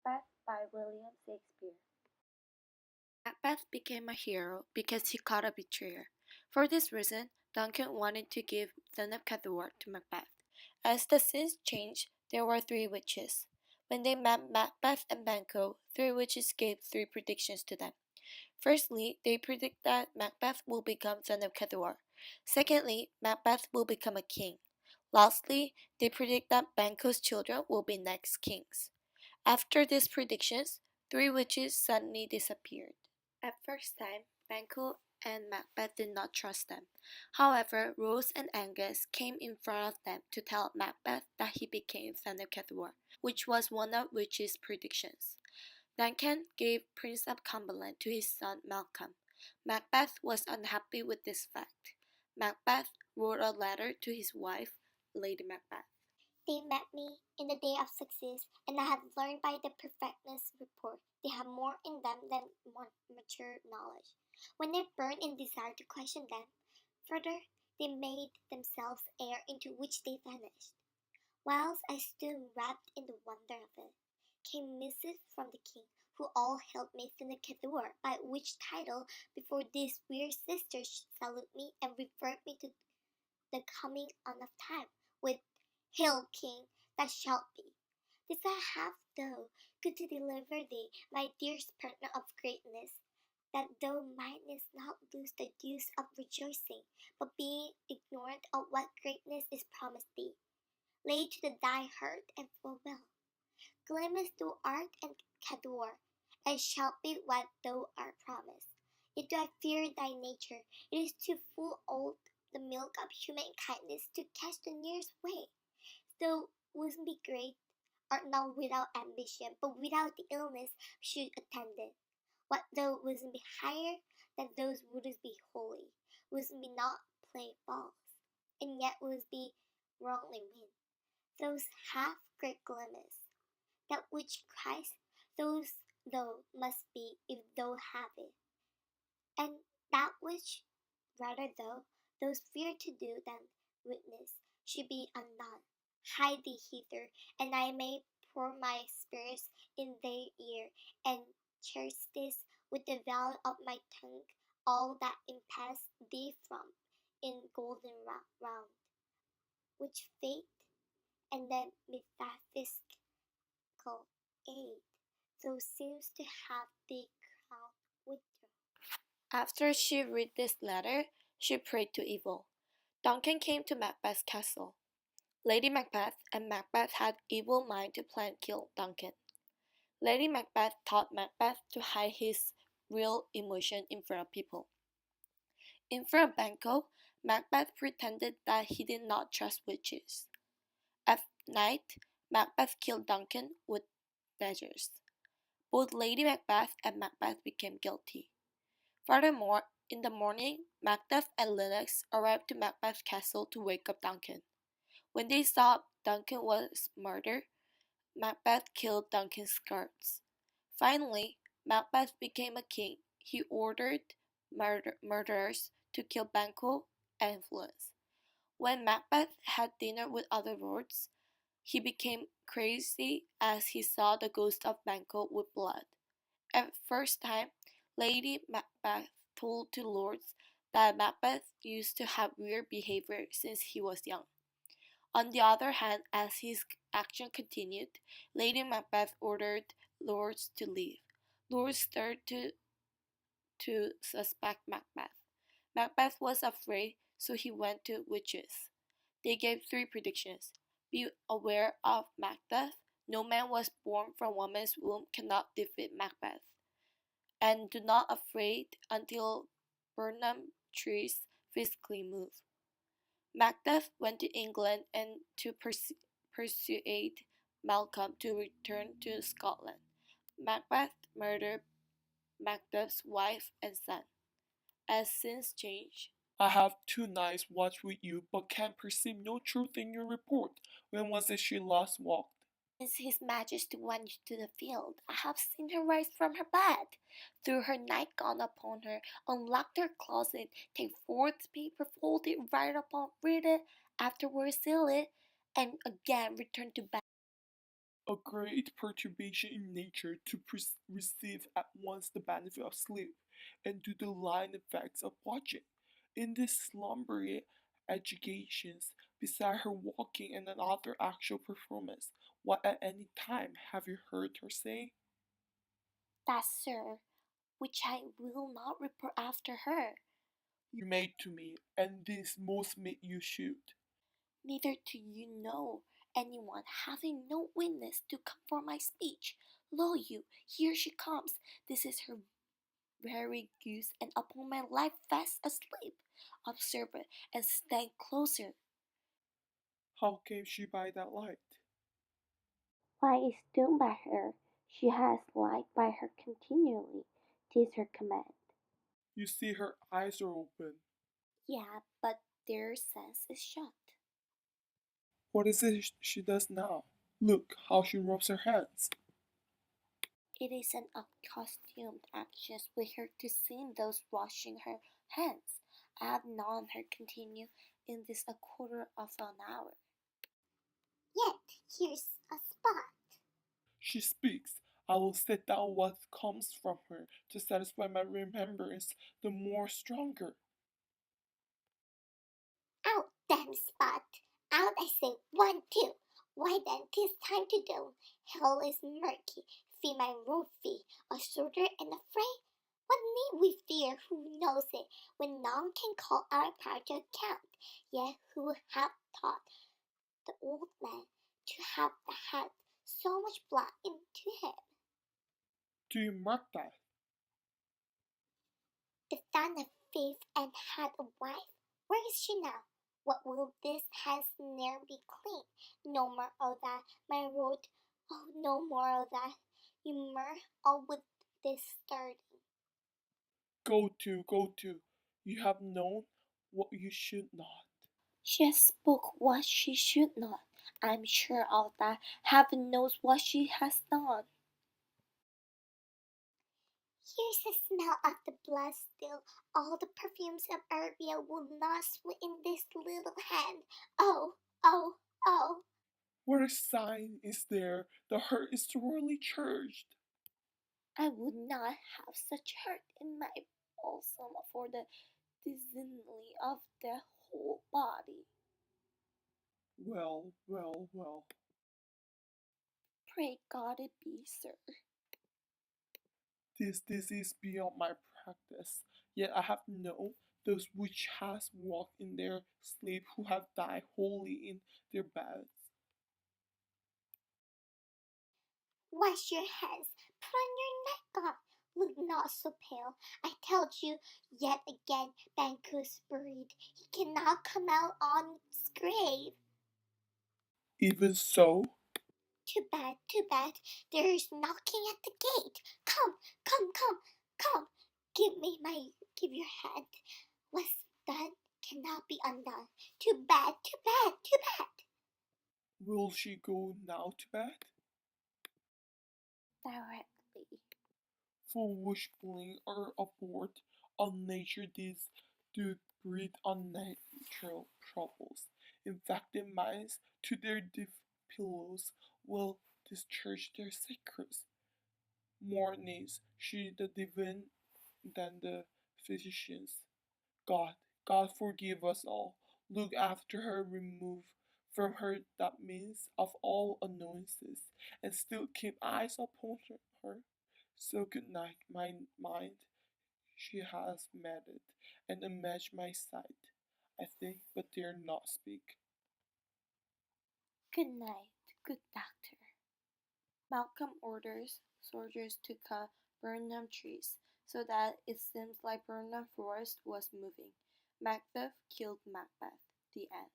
Macbeth by William Shakespeare. Macbeth became a hero because he caught a betrayer. For this reason, Duncan wanted to give son of Cadwar to Macbeth. As the scenes changed, there were three witches. When they met Macbeth and Banquo, three witches gave three predictions to them. Firstly, they predict that Macbeth will become son of Cadwar. Secondly, Macbeth will become a king. Lastly, they predict that Banquo's children will be next kings. After these predictions, three witches suddenly disappeared. At first time, Banquo and Macbeth did not trust them. However, Rose and Angus came in front of them to tell Macbeth that he became son of Cadwar, which was one of witches' predictions. Duncan gave Prince of Cumberland to his son Malcolm. Macbeth was unhappy with this fact. Macbeth wrote a letter to his wife, Lady Macbeth. They met me in the day of success, and I have learned by the perfectness report. They have more in them than mature knowledge. When they burned in desire to question them further, they made themselves air into which they vanished. Whilst I stood wrapped in the wonder of it, came missive from the king, who all hailed me Finnicador, by which title before these weird sisters salute me and refer me to the coming on of time, with Hail, King, that shalt be. This I have, though, good to deliver thee, my dearest partner of greatness, that thou mightest not lose the use of rejoicing, but being ignorant of what greatness is promised thee, lay to the thy heart and full well. Glamorous thou art and Cador, and shalt be what thou art promised. Yet do I fear thy nature, it is too full old the milk of human kindness to catch the nearest way. Thou wouldst be great, art not without ambition, but without the illness should attend it. What thou wouldst be higher than those wouldst be holy, wouldst be not play false, and yet wouldst be wrongly win. Those half great glimmers, that which Christ, those thou must be if thou have it, and that which rather those fear to do than witness should be undone. Hide thee hither, and I may pour my spirits in their ear, and cherish this with the value of my tongue, all that impass thee from in golden round, which fate and then metaphysical aid, so seems to have thee crowned with joy. After she read this letter, she prayed to evil. Duncan came to Macbeth's castle. Lady Macbeth and Macbeth had evil mind to plan kill Duncan. Lady Macbeth taught Macbeth to hide his real emotion in front of people. In front of Banquo, Macbeth pretended that he did not trust witches. At night, Macbeth killed Duncan with badgers. Both Lady Macbeth and Macbeth became guilty. Furthermore, in the morning, Macbeth and Lennox arrived to Macbeth's castle to wake up Duncan. When they saw Duncan was murdered, Macbeth killed Duncan's guards. Finally, Macbeth became a king. He ordered murderers to kill Banquo and Influence. When Macbeth had dinner with other lords, he became crazy as he saw the ghost of Banquo with blood. At first time, Lady Macbeth told to lords that Macbeth used to have weird behavior since he was young. On the other hand, as his action continued, Lady Macbeth ordered lords to leave. Lords started to suspect Macbeth. Macbeth was afraid, so he went to witches. They gave three predictions. Be aware of Macbeth. No man was born from woman's womb cannot defeat Macbeth. And do not afraid until Burnham trees physically move. Macbeth went to England and to persuade Malcolm to return to Scotland. Macbeth murdered Macduff's wife and son. As scenes change, I have 2 nights watched with you, but can perceive no truth in your report. When was it she last walked? since His Majesty went to the field, I have seen her rise from her bed, threw her nightgown upon her, unlocked her closet, take forth paper, fold it right upon, read it, afterwards seal it, and again return to bed. A great perturbation in nature to receive at once the benefit of sleep and to the line effects of watching. In this slumbery agitations, beside her walking and another actual performance, what at any time have you heard her say? That, sir, which I will not report after her. You made to me, and this most meet you should. Neither do you know anyone, having no witness to confirm my speech. Lo you, here she comes. This is her very goose, and upon my life fast asleep. Observe it, and stand closer. How came she by that light? Why is doomed by her? She has light by her continually. 'Tis her command. You see her eyes are open. Yeah, but their sense is shut. What is it she does now? Look how she rubs her hands. It is an accustomed action with her to see those washing her hands. I have known her continue in this a quarter of an hour. Yet here's a spot. She speaks. I will set down what comes from her to satisfy my remembrance the more stronger. Out, damn spot! Out, I say, 1, 2. Why then, 'tis time to do. Hell is murky. Fee my road fee, a soldier and a fray. What need we fear? Who knows it? When none can call our power to account. Yet who hath taught the old man to have had so much blood into him? Do you mark that? The son of faith and had a wife. Where is she now? What will this hands ne'er be clean? No more of that, my road. Oh, no more of that. You mur all with this sturdy. Go to, go to. You have known what you should not. She has spoke what she should not. I am sure of that. Heaven knows what she has done. Here's the smell of the blood still. All the perfumes of Arabia will not sweeten this little hand. Oh, oh, oh. What a sign is there the heart is sorely charged. I would not have such hurt in my bosom for the dignity of the whole body. Well, well, well. Pray God it be, sir. This is beyond my practice. Yet I have known those which has walked in their sleep who have died wholly in their beds. Wash your hands, put on your neckcloth. Look not so pale. I tell you yet again, Banquo's buried. He cannot come out on his grave. Even so, Too bad, too bad. There is knocking at the gate. Come, come, come, come. Give your hand. What's done cannot be undone. Too bad, too bad, too bad. will she go now to bed? Directly. For which blame or aboard on nature these do breed unnatural troubles. Infected minds to their deep pillows will discharge their secrets. More needs she the divine than the physicians. God, God forgive us all. Look after her, remove from her that means of all annoyances, and still keep eyes upon her. So good night, my mind. She has met it, and imagine my sight. I think, but dare not speak. Good night, good doctor. Malcolm orders soldiers to cut Burnham trees, so that it seems like Burnham Forest was moving. Macbeth killed Macbeth. The end.